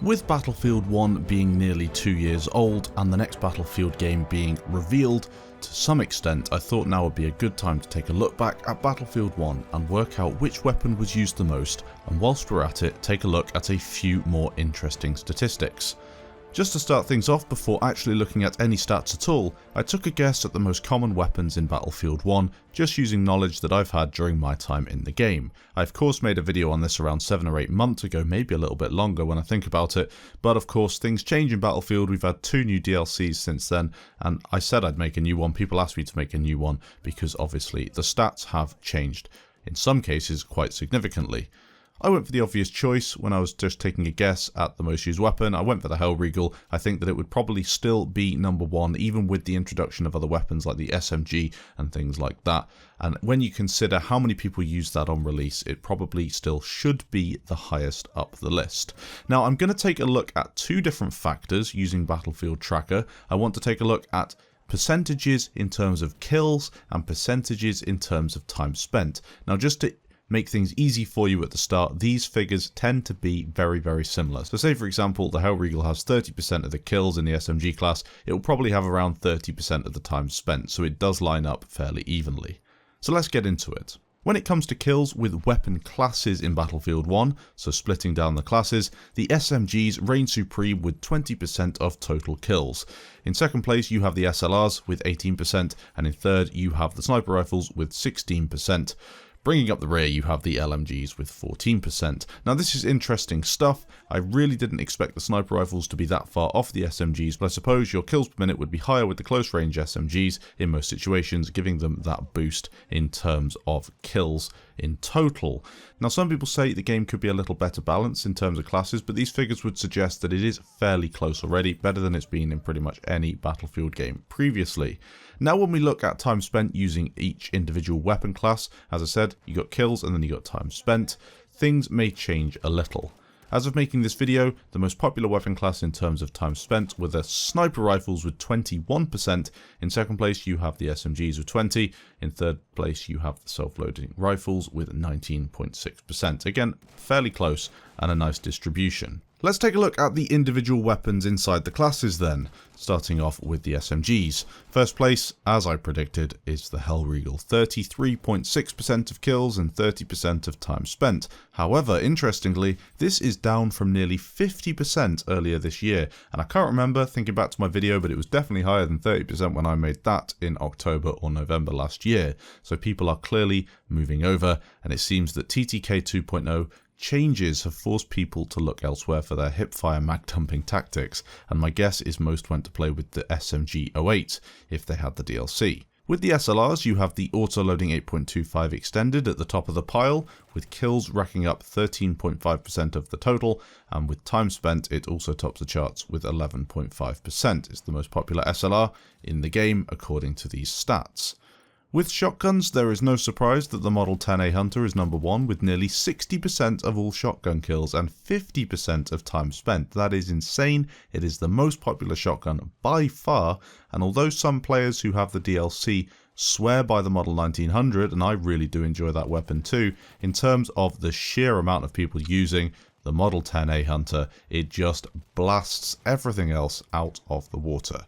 With Battlefield 1 being nearly 2 years old and the next Battlefield game being revealed, to some extent I thought now would be a good time to take a look back at Battlefield 1 and work out which weapon was used the most, and whilst we're at it, take a look at a few more interesting statistics. Just to start things off, before actually looking at any stats at all, I took a guess at the most common weapons in Battlefield 1, just using knowledge that I've had during my time in the game. I of course made a video on this around 7 or 8 months ago, maybe a little bit longer when I think about it, but of course things change in Battlefield. We've had 2 new DLCs since then, and I said I'd make a new one. People asked me to make a new one because obviously the stats have changed, in some cases quite significantly. I went for the obvious choice when I was just taking a guess at the most used weapon. I went for the Regal. I think that it would probably still be number 1, even with the introduction of other weapons like the SMG and things like that. And when you consider how many people used that on release, it probably still should be the highest up the list. Now I'm going to take a look at 2 different factors using Battlefield Tracker. I want to take a look at percentages in terms of kills and percentages in terms of time spent. Now just to make things easy for you at the start, these figures tend to be very similar. So say for example the Regal has 30% of the kills in the SMG class, it will probably have around 30% of the time spent, so it does line up fairly evenly. So let's get into it. When it comes to kills with weapon classes in Battlefield 1, so splitting down the classes, the SMGs reign supreme with 20% of total kills. In second place you have the SLRs with 18%, and in third you have the sniper rifles with 16%. Bringing up the rear, you have the LMGs with 14%. Now this is interesting stuff. I really didn't expect the sniper rifles to be that far off the SMGs, but I suppose your kills per minute would be higher with the close range SMGs in most situations, giving them that boost in terms of kills in total. Now some people say the game could be a little better balanced in terms of classes, but these figures would suggest that it is fairly close already, better than it's been in pretty much any Battlefield game previously. Now when we look at time spent using each individual weapon class, as I said, you got kills and then you got time spent, things may change a little. As of making this video, the most popular weapon class in terms of time spent were the sniper rifles with 21%, in second place you have the SMGs with 20%, in third place you have the self-loading rifles with 19.6%. Again, fairly close and a nice distribution. Let's take a look at the individual weapons inside the classes then, starting off with the SMGs. First place, as I predicted, is the Regal, 33.6% of kills and 30% of time spent. However, interestingly, this is down from nearly 50% earlier this year, and I can't remember, thinking back to my video, but it was definitely higher than 30% when I made that in October or November last year. So people are clearly moving over, and it seems that TTK 2.0 changes have forced people to look elsewhere for their hipfire mag dumping tactics, and my guess is most went to play with the SMG 08 if they had the DLC. With the SLRs you have the auto-loading 8.25 extended at the top of the pile, with kills racking up 13.5% of the total, and with time spent it also tops the charts with 11.5%. It's the most popular SLR in the game according to these stats. With shotguns, there is no surprise that the Model 10A Hunter is number 1 with nearly 60% of all shotgun kills and 50% of time spent. That is insane. It is the most popular shotgun by far, and although some players who have the DLC swear by the Model 1900, and I really do enjoy that weapon too, in terms of the sheer amount of people using the Model 10A Hunter, it just blasts everything else out of the water.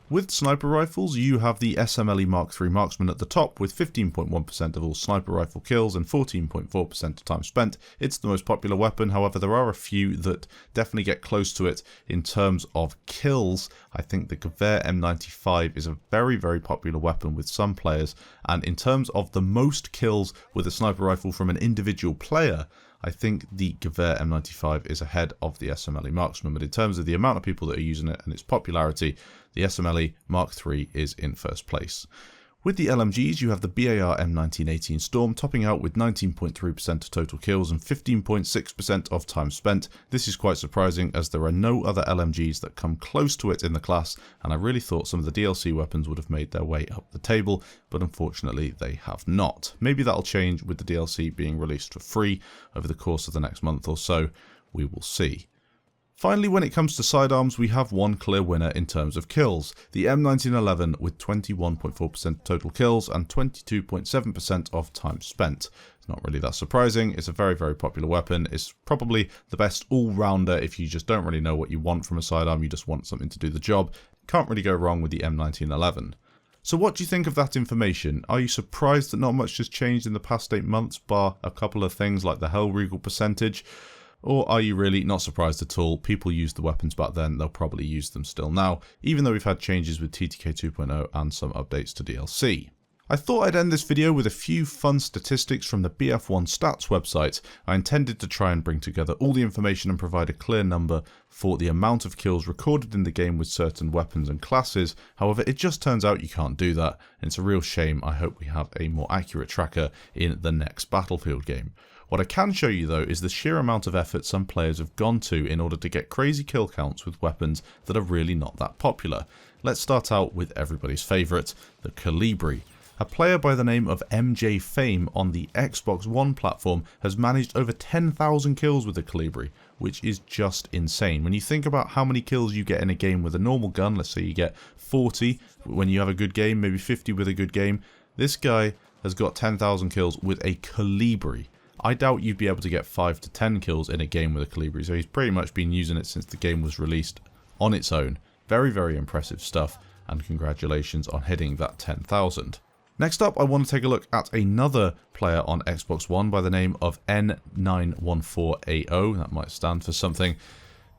With sniper rifles, you have the SMLE Mark III Marksman at the top with 15.1% of all sniper rifle kills and 14.4% of time spent. It's the most popular weapon, however there are a few that definitely get close to it in terms of kills. I think the Gewehr M95 is a very popular weapon with some players, and in terms of the most kills with a sniper rifle from an individual player, I think the Gewehr M95 is ahead of the SMLE Marksman, but in terms of the amount of people that are using it and its popularity, the SMLE Mark III is in first place. With the LMGs, you have the BAR M1918 Storm topping out with 19.3% of total kills and 15.6% of time spent. This is quite surprising as there are no other LMGs that come close to it in the class, and I really thought some of the DLC weapons would have made their way up the table, but unfortunately they have not. Maybe that'll change with the DLC being released for free over the course of the next month or so. We will see. Finally, when it comes to sidearms, we have one clear winner in terms of kills. The M1911 with 21.4% total kills and 22.7% of time spent. It's not really that surprising. It's a very, very popular weapon. It's probably the best all-rounder if you just don't really know what you want from a sidearm. You just want something to do the job. Can't really go wrong with the M1911. So what do you think of that information? Are you surprised that not much has changed in the past 8 months, bar a couple of things like the Regal percentage? Or are you really not surprised at all? People used the weapons back then, they'll probably use them still now, even though we've had changes with TTK 2.0 and some updates to DLC. I thought I'd end this video with a few fun statistics from the BF1 stats website. I intended to try and bring together all the information and provide a clear number for the amount of kills recorded in the game with certain weapons and classes. However, it just turns out you can't do that, and it's a real shame. I hope we have a more accurate tracker in the next Battlefield game. What I can show you though is the sheer amount of effort some players have gone to in order to get crazy kill counts with weapons that are really not that popular. Let's start out with everybody's favourite, the Colibri. A player by the name of MJ Fame on the Xbox One platform has managed over 10,000 kills with the Colibri, which is just insane. When you think about how many kills you get in a game with a normal gun, let's say you get 40 when you have a good game, maybe 50 with a good game, this guy has got 10,000 kills with a Colibri. I doubt you'd be able to get 5 to 10 kills in a game with a Colibri, so he's pretty much been using it since the game was released on its own. Very, very impressive stuff, and congratulations on hitting that 10,000. Next up, I want to take a look at another player on Xbox One by the name of M1903 that might stand for something.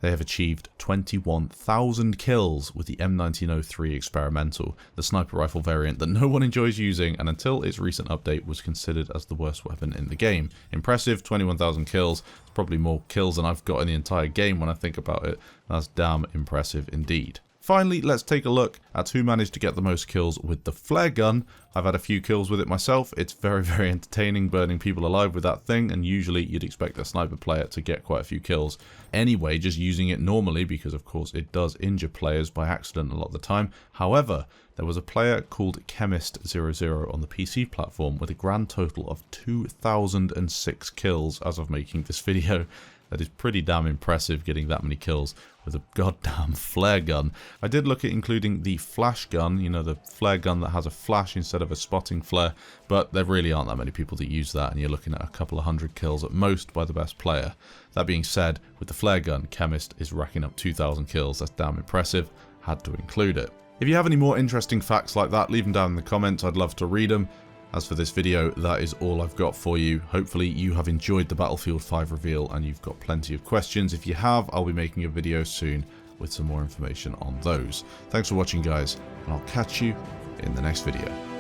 They have achieved 21,000 kills with the M1903 Experimental, the sniper rifle variant that no one enjoys using and until its recent update was considered as the worst weapon in the game. Impressive, 21,000 kills. It's probably more kills than I've got in the entire game when I think about it. That's damn impressive indeed. Finally, let's take a look at who managed to get the most kills with the flare gun. I've had a few kills with it myself. It's very, very entertaining burning people alive with that thing, and usually you'd expect a sniper player to get quite a few kills anyway, just using it normally, because of course it does injure players by accident a lot of the time. However, there was a player called Chemist00 on the PC platform with a grand total of 2,006 kills as of making this video. That is pretty damn impressive, getting that many kills with a goddamn flare gun. I did look at including the flash gun, you know, the flare gun that has a flash instead of a spotting flare, but there really aren't that many people that use that, and you're looking at a couple of hundred kills at most by the best player. That being said, with the flare gun, Chemist is racking up 2,000 kills. That's damn impressive. Had to include it. If you have any more interesting facts like that, leave them down in the comments. I'd love to read them. As for this video, that is all I've got for you. Hopefully you have enjoyed the Battlefield 5 reveal and you've got plenty of questions. If you have, I'll be making a video soon with some more information on those. Thanks for watching, guys, and I'll catch you in the next video.